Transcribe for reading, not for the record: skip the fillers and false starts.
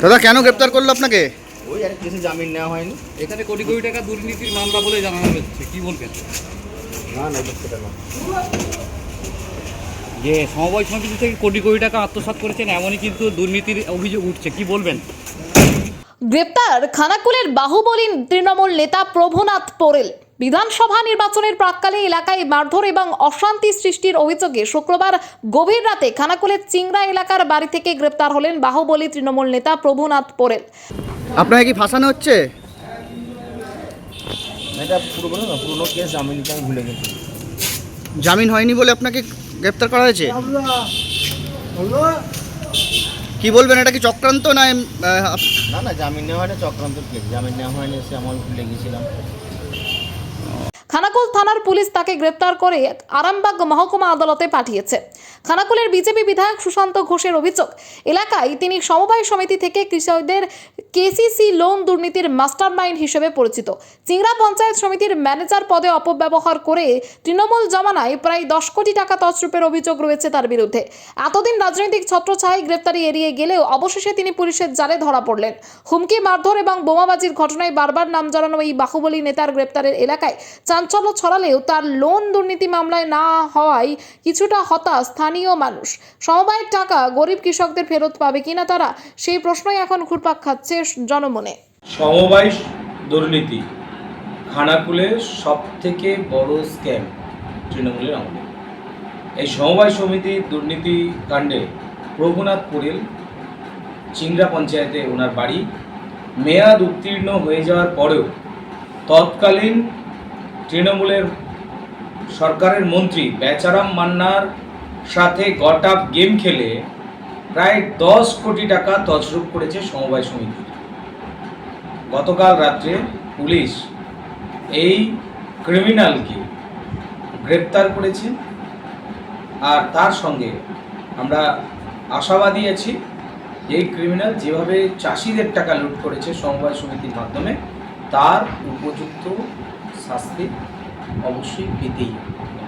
দাদা কেন গ্রেপ্তার করলো আপনাকে? ওই আর কিছু জামিন নেওয়া হয়নি। এখানে কোটি কোটি টাকা দুর্নীতির মামলা বলে জানানো হচ্ছে, কি বলবেন? না না সেটা না। যে সমবায় সমিতি থেকে কোটি কোটি টাকা আত্মসাৎ করেছেন এমনই কিন্তু দুর্নীতির অভিযোগ উঠছে, কি বলবেন? গ্রেপ্তার খানাকুলের বাহুবলী তৃণমূল নেতা প্রভুনাথ পোরেল। বিধানসভা নির্বাচনের প্রাক্কালে এলাকায় মারধর এবং অশান্তি সৃষ্টির অভিযোগে শুক্রবার গভীর রাতে খানাকুলের চিংড়া এলাকার বাড়ি থেকে গ্রেপ্তার হলেন বাহুবলী তৃণমূল নেতা প্রভুনাথ পোরেল। আপনাকে কি ফাঁসানো হচ্ছে? এটা পুরোনো কেস, জামিন নিতে আমি ভুলে গেছি। জামিন হয়নি বলে আপনাকে গ্রেপ্তার করা হয়েছে? কি বলবেন, এটা কি চক্রান্ত না? না না জামিন নেওয়া হয়নি, চক্রান্ত কেস। জামিন নেওয়া হয়নি, সে আমার ভুলে গেছিলাম। খানাকুল থানার পুলিশ তাকে গ্রেপ্তার করে আরামবাগ মহকুমা আদালতে পাঠিয়েছে। খানাকুলের বিজেপি বিধায়ক সুশান্ত ঘোষের অভিযোগ, এলাকায় তিনি সমবায় সমিতি থেকে কৃষকদের কেসিসি লোন দুর্নীতির মাস্টারমাইন্ড হিসেবে পরিচিত। চিংড়া পঞ্চায়েত সমিতির ম্যানেজার পদে অপব্যবহার করে তৃণমূল জমানায় প্রায় 10 কোটি টাকা তছরূপের অভিযোগ রয়েছে তার বিরুদ্ধে। এতদিন রাজনৈতিক ছত্রছায়ায় গ্রেপ্তারি এড়িয়ে গেলেও অবশেষে তিনি পুলিশের জালে ধরা পড়লেন। হুমকি, মারধর এবং বোমাবাজির ঘটনায় বারবার নাম জড়ানো এই বাহুবলী নেতার গ্রেপ্তারের এলাকায় চাঞ্চল্য ছড়ালেও তার লোন দুর্নীতি মামলায় না হওয়ায় কিছুটা হতাশ স্থানীয় মানুষ। সমবায়ের টাকা গরিব কৃষকদের ফেরত পাবে কিনা তারা, সেই প্রশ্নই এখন ঘুরপাক খাচ্ছে জনমনে। সমবায় দুর্নীতি খানাকুলের সবথেকে বড় স্ক্যাম তৃণমূলের আমলে। এই সমবায় সমিতির দুর্নীতি কাণ্ডে প্রভুনাথ পোরেল, চিংড়া পঞ্চায়েতে ওনার বাড়ি, মেয়াদ উত্তীর্ণ হয়ে যাওয়ার পরেও তৎকালীন তৃণমূলের সরকারের মন্ত্রী বেচারাম মান্নার সাথে গট আপ গেম খেলে প্রায় 10 কোটি টাকা তছরূপ করেছে সমবায় সমিতি। গতকাল রাত্রে পুলিশ এই ক্রিমিনালকে গ্রেপ্তার করেছে, আর তার সঙ্গে আমরা আশাবাদী আছি এই ক্রিমিনাল যেভাবে চাষিদের টাকা লুট করেছে সমবায় সমিতির মাধ্যমে, তার উপযুক্ত শাস্তি অবশ্যই পেতেই হবে।